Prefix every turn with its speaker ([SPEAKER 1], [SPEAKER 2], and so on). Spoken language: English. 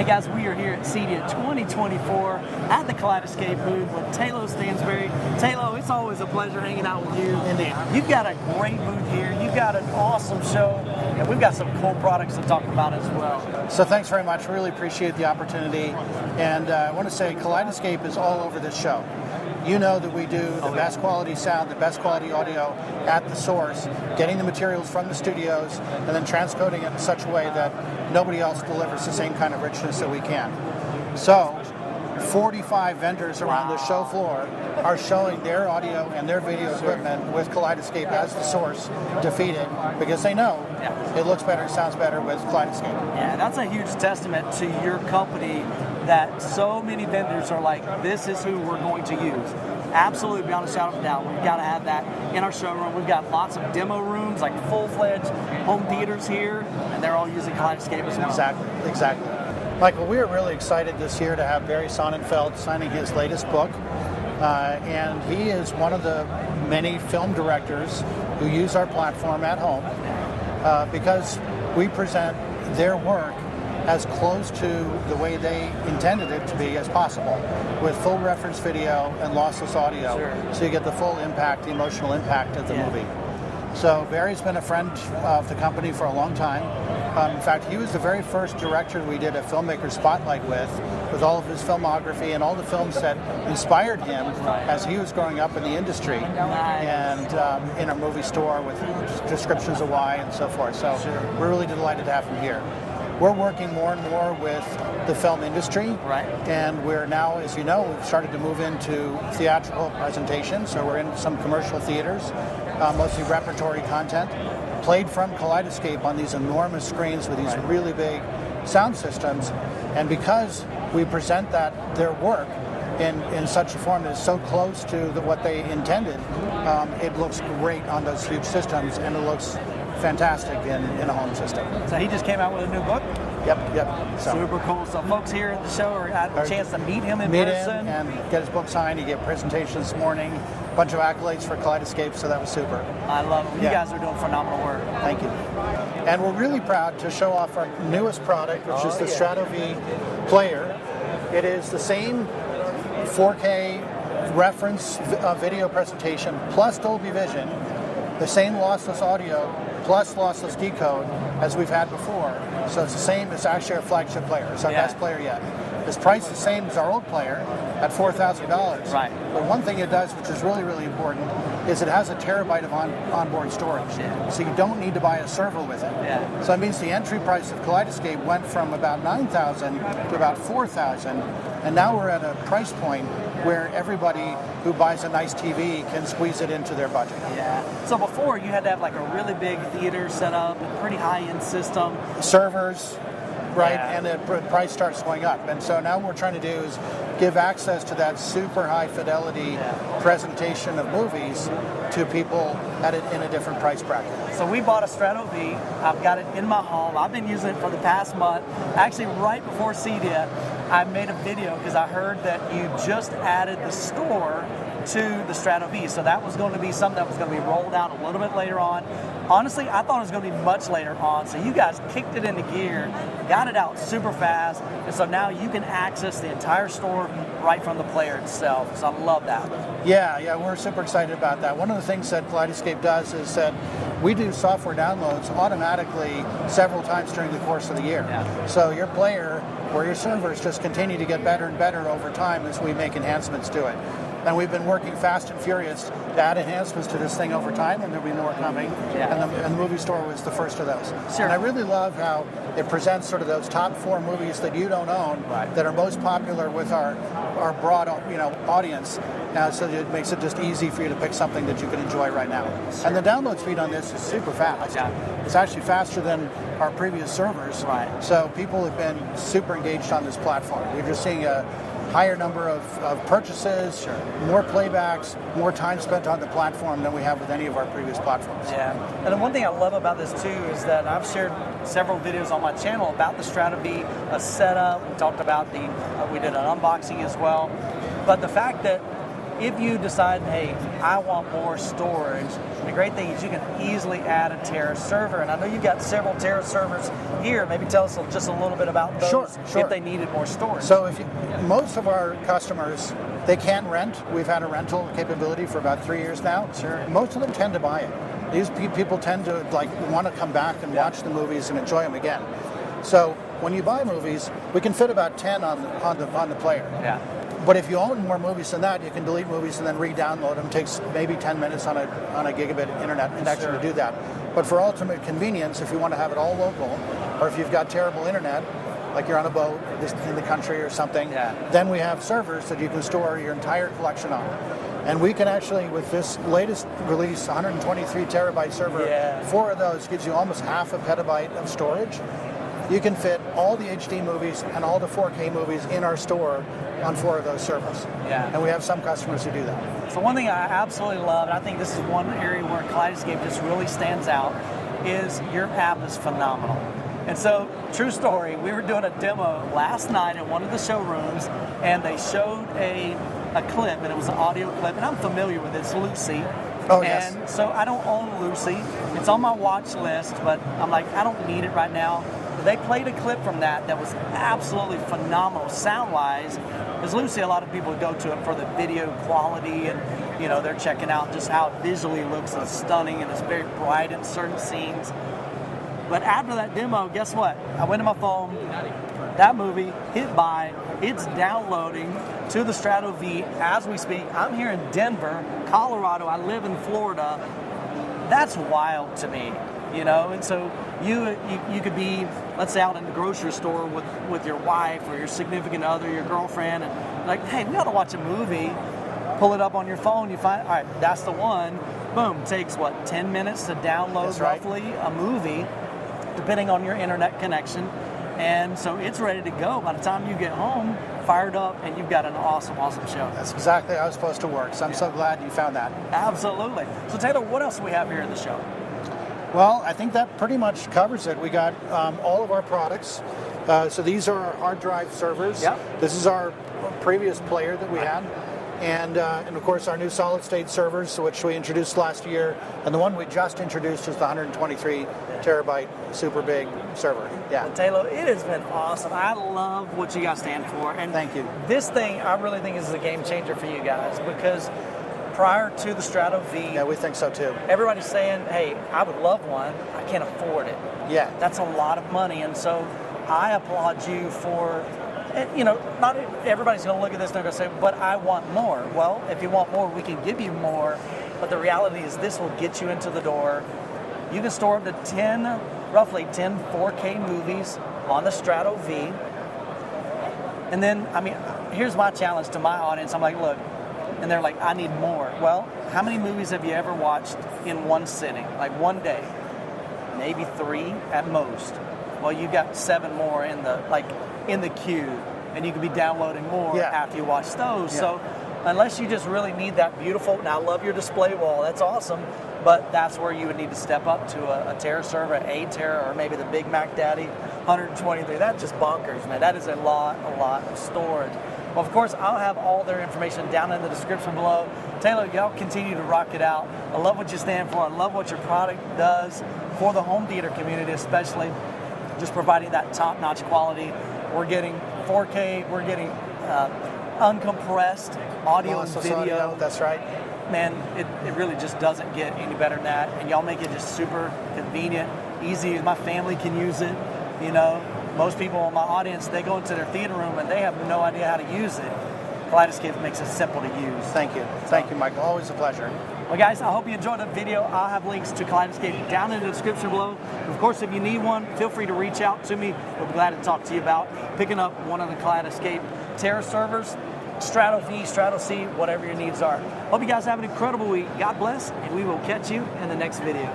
[SPEAKER 1] Hey guys, we are here at CEDIA 2024 at the Kaleidescape booth with Taylo Stansberry. Taylo, it's always a pleasure hanging out with you.
[SPEAKER 2] Indeed.
[SPEAKER 1] You've got a great booth here. You've got an awesome show, and we've got some cool products to talk about as well.
[SPEAKER 2] So thanks very much. Really appreciate the opportunity. And I want to say Kaleidescape is all over this show. You know that we do the best quality sound, the best quality audio at the source, getting the materials from the studios, and then transcoding it in such a way that nobody else delivers the same kind of richness that we can. So, 45 vendors around the show floor are showing their audio and their video equipment with Kaleidescape as the source to feed it, because they know it looks better, sounds better with Kaleidescape.
[SPEAKER 1] Yeah, that's a huge testament to your company that so many vendors are like, this is who we're going to use. Absolutely, beyond a shadow of a doubt. We've got to have that in our showroom. We've got lots of demo rooms, like full-fledged home theaters here, and they're all using Kaleidescape as well.
[SPEAKER 2] Exactly. Michael, we are really excited this year to have Barry Sonnenfeld signing his latest book. And he is one of the many film directors who use our platform at home because we present their work as close to the way they intended it to be as possible, with full reference video and lossless audio, so you get the full impact, the emotional impact of the movie. So Barry's been a friend of the company for a long time. In fact, he was the very first director we did a filmmaker spotlight with all of his filmography and all the films that inspired him as he was growing up in the industry, and in a movie store with descriptions of why and so forth. So we're really delighted to have him here. We're working more and more with the film industry, and we're now, as you know, we've started to move into theatrical presentations, so we're in some commercial theaters, mostly repertory content, played from Kaleidescape on these enormous screens with these really big sound systems, and because we present their work in such a form that is so close to what they intended, it looks great on those huge systems, and it looks fantastic in a home system.
[SPEAKER 1] So he just came out with a new book?
[SPEAKER 2] Yep. So,
[SPEAKER 1] super cool. So folks here at the show had a chance to meet him in person.
[SPEAKER 2] And get his book signed. He gave a presentation this morning, a bunch of accolades for Kaleidescape, so that was super.
[SPEAKER 1] I love it. You guys are doing phenomenal work.
[SPEAKER 2] Thank you. And we're really proud to show off our newest product, which is the Strato V player. It is the same 4K reference video presentation plus Dolby Vision, the same lossless audio plus lossless decode as we've had before. So it's the same, it's actually our flagship player. It's our best player yet. It's priced the same as our old player at $4,000. But one thing it does, which is really, really important, is it has a terabyte of onboard storage. So you don't need to buy a server with it. So it means the entry price of Kaleidescape went from about $9,000 to about $4,000, and now we're at a price point where everybody who buys a nice TV can squeeze it into their budget.
[SPEAKER 1] So before, you had to have like a really big theater set up, a pretty high-end system.
[SPEAKER 2] Servers, and the price starts going up. And so now what we're trying to do is give access to that super high fidelity presentation of movies to people in a different price bracket.
[SPEAKER 1] So we bought a Strato V. I've got it in my home. I've been using it for the past month. Actually, right before CEDIA, I made a video because I heard that you just added the store to the Strato V. So that was going to be something that was going to be rolled out a little bit later on. Honestly, I thought it was going to be much later on. So you guys kicked it into gear, got it out super fast, and so now you can access the entire store right from the player itself. So I love that.
[SPEAKER 2] Yeah, we're super excited about that. One of the things that Kaleidescape does is that we do software downloads automatically several times during the course of the year. So your player or your servers just continue to get better and better over time as we make enhancements to it. And we've been working fast and furious to add enhancements to this thing over time, and there'll be more coming. And the movie store was the first of those. And I really love how it presents sort of those top 4 movies that you don't own that are most popular with our broad audience. So it makes it just easy for you to pick something that you can enjoy right now. And the download speed on this is super fast. It's actually faster than our previous servers. So people have been super engaged on this platform. We're just seeing a higher number of purchases, more playbacks, more time spent on the platform than we have with any of our previous platforms.
[SPEAKER 1] And the one thing I love about this too is that I've shared several videos on my channel about the Strato V, a setup. We talked about we did an unboxing as well. But the fact that if you decide, hey, I want more storage, the great thing is you can easily add a Terra server. And I know you've got several Terra servers here. Maybe tell us just a little bit about those
[SPEAKER 2] Sure.
[SPEAKER 1] if they needed more storage.
[SPEAKER 2] So most of our customers, they can rent. We've had a rental capability for about 3 years now.
[SPEAKER 1] Sure.
[SPEAKER 2] Most of them tend to buy it. These people tend to want to come back and watch the movies and enjoy them again. So when you buy movies, we can fit about 10 on the player.
[SPEAKER 1] Yeah.
[SPEAKER 2] But if you own more movies than that, you can delete movies and then re-download them. It takes maybe 10 minutes on a gigabit internet connection to do that. But for ultimate convenience, if you want to have it all local, or if you've got terrible internet, like you're on a boat in the country or something, then we have servers that you can store your entire collection on. And we can actually, with this latest release, 123 terabyte server, 4 of those gives you almost half a petabyte of storage. You can fit all the HD movies and all the 4K movies in our store on 4 of those servers.
[SPEAKER 1] Yeah.
[SPEAKER 2] And we have some customers who do that.
[SPEAKER 1] So one thing I absolutely love, and I think this is one area where Kaleidescape just really stands out, is your app is phenomenal. And so, true story, we were doing a demo last night at one of the showrooms, and they showed a clip, and it was an audio clip, and I'm familiar with it. It's Lucy.
[SPEAKER 2] Oh, yes.
[SPEAKER 1] And so I don't own Lucy. It's on my watch list, but I'm like, I don't need it right now. But they played a clip from that was absolutely phenomenal sound-wise. Because Lucy, a lot of people go to it for the video quality, and they're checking out just how it visually looks. It's stunning, and it's very bright in certain scenes. But after that demo, guess what? I went to my phone, that movie hit buy, it's downloading to the Strato V as we speak. I'm here in Denver, Colorado. I live in Florida. That's wild to me, And so you could be, let's say, out in the grocery store with your wife or your significant other, your girlfriend, and like, hey, we ought to watch a movie. Pull it up on your phone. You find, all right, that's the one. Boom. Takes 10 minutes to download roughly a movie, depending on your internet connection. And so it's ready to go. By the time you get home, fired up, and you've got an awesome, awesome show.
[SPEAKER 2] That's exactly how it's supposed to work. So I'm so glad you found that.
[SPEAKER 1] Absolutely. So Taylor, what else do we have here in the show?
[SPEAKER 2] Well, I think that pretty much covers it. We got all of our products. So these are our hard drive servers.
[SPEAKER 1] Yep.
[SPEAKER 2] This is our previous player that we had. And of course, our new solid-state servers, which we introduced last year. And the one we just introduced is the 123 terabyte super big server. Yeah.
[SPEAKER 1] Well, Taylor, it has been awesome. I love what you guys stand for. And
[SPEAKER 2] thank you.
[SPEAKER 1] This thing, I really think, is a game changer for you guys, because prior to the Strato V,
[SPEAKER 2] yeah, we think so too.
[SPEAKER 1] Everybody's saying, hey, I would love one. I can't afford it.
[SPEAKER 2] Yeah.
[SPEAKER 1] That's a lot of money. And so I applaud you for... not everybody's going to look at this and they're going to say, but I want more. Well, if you want more, we can give you more. But the reality is this will get you into the door. You can store up to roughly 10 4K movies on the Strato V. And then, here's my challenge to my audience. I'm like, look, and they're like, I need more. Well, how many movies have you ever watched in one sitting, like one day? Maybe 3 at most. Well, you got 7 more in the queue, and you could be downloading more after you watch those. Yeah. So unless you just really need that beautiful, now I love your display wall, that's awesome, but that's where you would need to step up to a Terra server, a Terra, or maybe the Big Mac Daddy 123. That's just bonkers, man. That is a lot of storage. Well, of course, I'll have all their information down in the description below. Taylor, y'all continue to rock it out. I love what you stand for. I love what your product does for the home theater community, especially just providing that top-notch quality. We're getting 4K, we're getting uncompressed audio and video.
[SPEAKER 2] Audio, that's right.
[SPEAKER 1] Man, it really just doesn't get any better than that. And y'all make it just super convenient, easy. My family can use it, Most people in my audience, they go into their theater room and they have no idea how to use it. Kaleidescape makes it simple to use.
[SPEAKER 2] Thank you. Thank you, Michael. Always a pleasure.
[SPEAKER 1] Well, guys, I hope you enjoyed the video. I'll have links to Kaleidescape down in the description below. Of course, if you need one, feel free to reach out to me. We'll be glad to talk to you about picking up one of the Kaleidescape Terra servers, Strato V, Strato C, whatever your needs are. Hope you guys have an incredible week. God bless, and we will catch you in the next video.